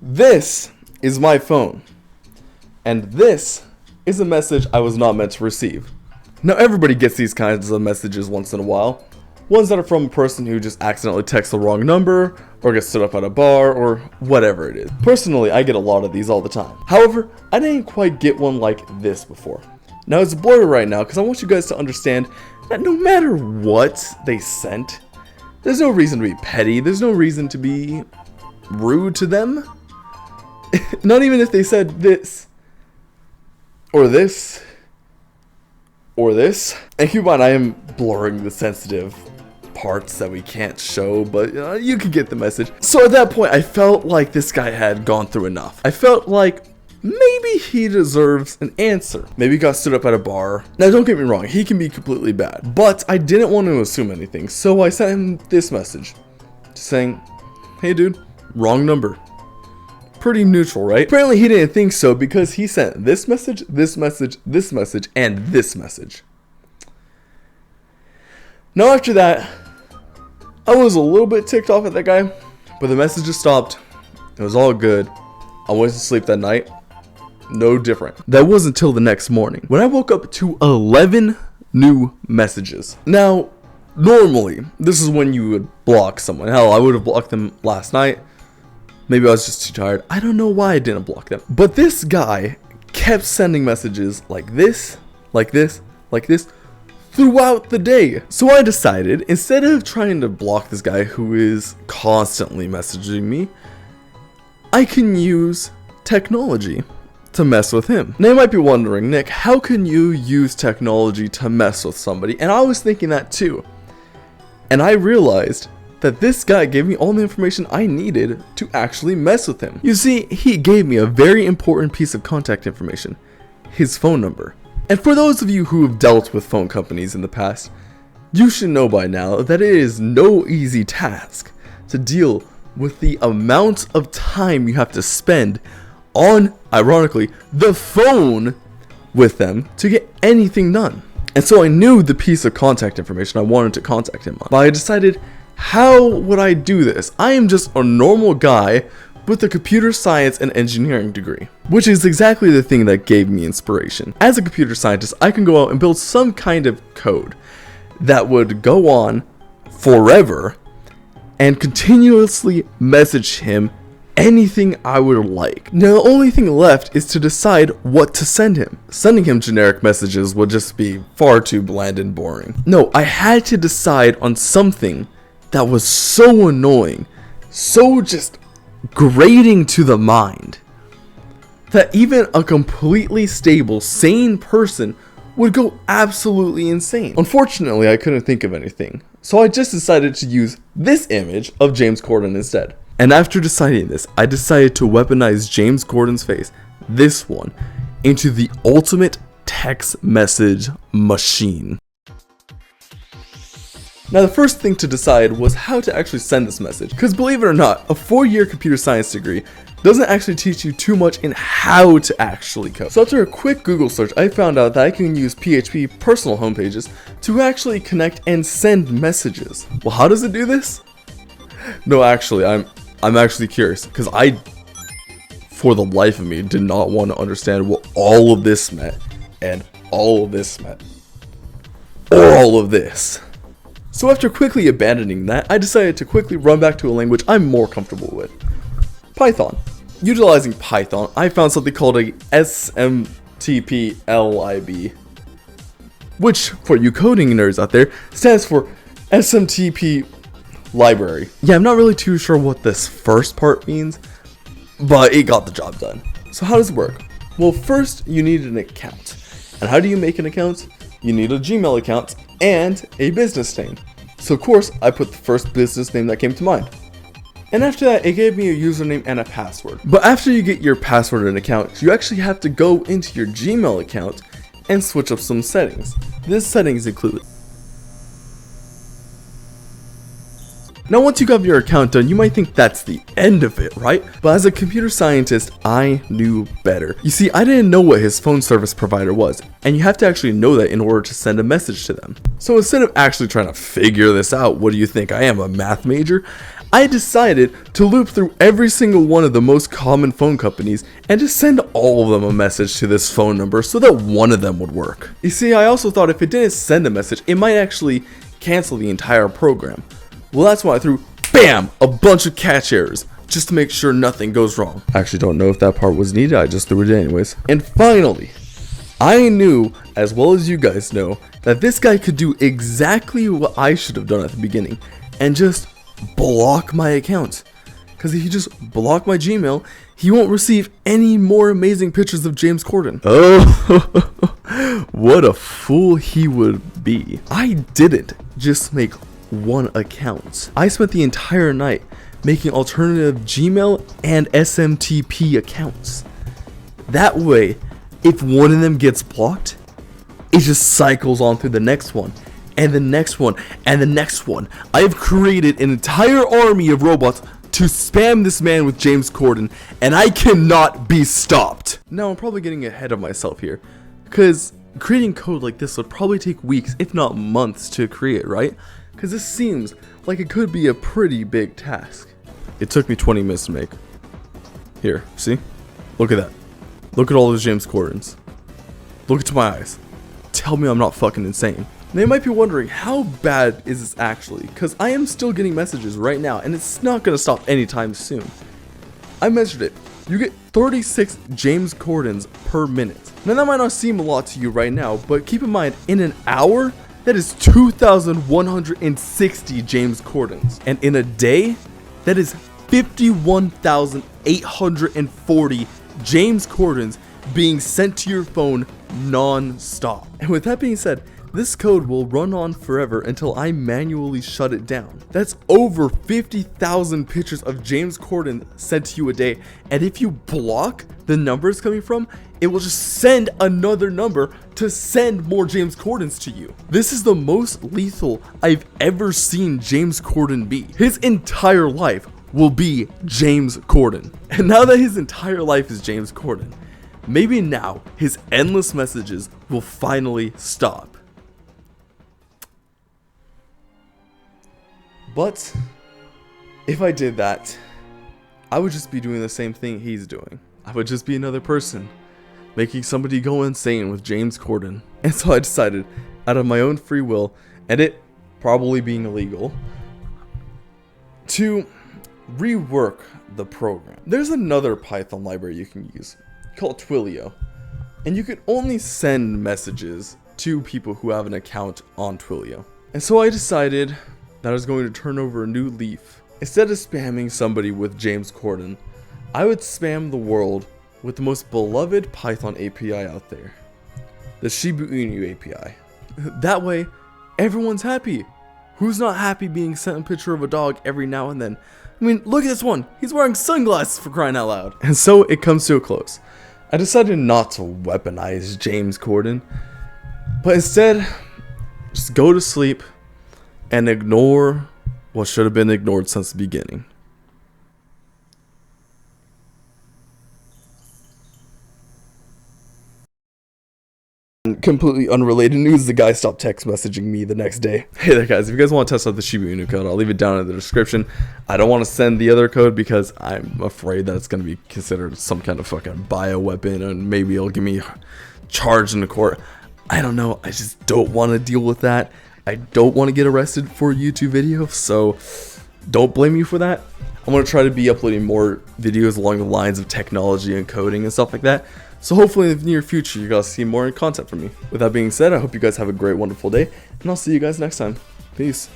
This is my phone, and this is a message I was not meant to receive. Now everybody gets these kinds of messages once in a while. Ones that are from a person who just accidentally texts the wrong number, or gets stood up at a bar, or whatever it is. Personally, I get a lot of these all the time. However, I didn't quite get one like this before. Now it's blurry right now because I want you guys to understand that no matter what they sent, there's no reason to be petty, there's no reason to be rude to them. Not even if they said this, or this, or this. And keep in mind, I am blurring the sensitive parts that we can't show, but you can get the message. So at that point, I felt like this guy had gone through enough. I felt like maybe he deserves an answer. Maybe he got stood up at a bar. Now don't get me wrong, he can be completely bad, but I didn't want to assume anything, so I sent him this message, just saying, hey dude, wrong number. Pretty neutral, right? Apparently he didn't think so because he sent this message, this message, this message, and this message. Now after that, I was a little bit ticked off at that guy, but the messages stopped. It was all good. I went to sleep that night. No different. That wasn't until the next morning when I woke up to 11 new messages. Now, normally, this is when you would block someone. Hell, I would have blocked them last night. Maybe I was just too tired. I don't know why I didn't block them. But this guy kept sending messages like this, like this, like this, throughout the day. So I decided, instead of trying to block this guy who is constantly messaging me, I can use technology to mess with him. Now you might be wondering, Nick, how can you use technology to mess with somebody? And I was thinking that too. And I realized that this guy gave me all the information I needed to actually mess with him. You see, he gave me a very important piece of contact information, his phone number. And for those of you who have dealt with phone companies in the past, you should know by now that it is no easy task to deal with the amount of time you have to spend on, ironically, the phone with them to get anything done. And so I knew the piece of contact information I wanted to contact him on, but I decided, how would I do this? I am just a normal guy with a computer science and engineering degree, which is exactly the thing that gave me inspiration. As a computer scientist, I can go out and build some kind of code that would go on forever and continuously message him anything I would like. Now the only thing left is to decide what to send him. Sending him generic messages would just be far too bland and boring. No, I had to decide on something that was so annoying, so just grating to the mind, that even a completely stable, sane person would go absolutely insane. Unfortunately, I couldn't think of anything, so I just decided to use this image of James Corden instead. And after deciding this, I decided to weaponize James Corden's face, this one, into the ultimate text message machine. Now the first thing to decide was how to actually send this message, because believe it or not, a 4-year computer science degree doesn't actually teach you too much in how to actually code. So after a quick Google search, I found out that I can use PHP personal homepages to actually connect and send messages. Well, how does it do this? No, actually, I'm actually curious, because I, for the life of me, did not want to understand what all of this meant, and all of this meant, or all of this. So after quickly abandoning that, I decided to quickly run back to a language I'm more comfortable with, Python. Utilizing Python, I found something called a SMTP-lib, which, for you coding nerds out there, stands for SMTP library. Yeah, I'm not really too sure what this first part means, but it got the job done. So how does it work? Well, first you need an account. And how do you make an account? You need a Gmail account and a business name. So of course, I put the first business name that came to mind. And after that, it gave me a username and a password. But after you get your password and account, you actually have to go into your Gmail account and switch up some settings. These settings include: now once you got your account done, you might think that's the end of it, right? But as a computer scientist, I knew better. You see, I didn't know what his phone service provider was, and you have to actually know that in order to send a message to them. So instead of actually trying to figure this out, what do you think? I am a math major? I decided to loop through every single one of the most common phone companies and just send all of them a message to this phone number so that one of them would work. You see, I also thought if it didn't send a message, it might actually cancel the entire program. Well, that's why I threw, BAM! A bunch of catch errors, just to make sure nothing goes wrong. I actually don't know if that part was needed, I just threw it anyways. And finally, I knew, as well as you guys know, that this guy could do exactly what I should have done at the beginning, and just block my account. Because if you just block my Gmail, he won't receive any more amazing pictures of James Corden. Oh, what a fool he would be. I didn't just make one account. I spent the entire night making alternative Gmail and SMTP accounts. That way, if one of them gets blocked, it just cycles on through the next one, and the next one, and the next one. I have created an entire army of robots to spam this man with James Corden, and I cannot be stopped. Now, I'm probably getting ahead of myself here, because creating code like this would probably take weeks, if not months, to create, right? Because this seems like it could be a pretty big task. It took me 20 minutes to make. Here, see? Look at that. Look at all those James Cordens. Look into my eyes. Tell me I'm not fucking insane. Now you might be wondering, how bad is this actually? Because I am still getting messages right now, and it's not going to stop anytime soon. I measured it. You get 36 James Cordens per minute. Now that might not seem a lot to you right now, but keep in mind, in an hour, that is 2,160 James Cordens. And in a day, that is 51,840 James Cordens being sent to your phone non-stop. And with that being said, this code will run on forever until I manually shut it down. That's over 50,000 pictures of James Corden sent to you a day, and if you block the numbers coming from, it will just send another number to send more James Cordens to you. This is the most lethal I've ever seen James Corden be. His entire life will be James Corden. And now that his entire life is James Corden, maybe now his endless messages will finally stop. But if I did that, I would just be doing the same thing he's doing. I would just be another person making somebody go insane with James Corden. And so I decided, out of my own free will, and it probably being illegal, to rework the program. There's another Python library you can use called Twilio, and you can only send messages to people who have an account on Twilio. And so I decided that I was going to turn over a new leaf. Instead of spamming somebody with James Corden, I would spam the world with the most beloved Python API out there, the Shiba Inu API. That way, everyone's happy. Who's not happy being sent a picture of a dog every now and then? I mean, look at this one. He's wearing sunglasses, for crying out loud. And so it comes to a close. I decided not to weaponize James Corden, but instead, just go to sleep and ignore what should have been ignored since the beginning. Completely unrelated news, the guy stopped text messaging me the next day. Hey there guys, if you guys want to test out the Shiba Inu code, I'll leave it down in the description. I don't want to send the other code because I'm afraid that it's going to be considered some kind of fucking bioweapon, and maybe it'll get me charged in the court. I don't know, I just don't want to deal with that. I don't want to get arrested for a YouTube video, so don't blame me for that. I'm going to try to be uploading more videos along the lines of technology and coding and stuff like that. So hopefully in the near future, you guys see more content from me. With that being said, I hope you guys have a great, wonderful day, and I'll see you guys next time. Peace.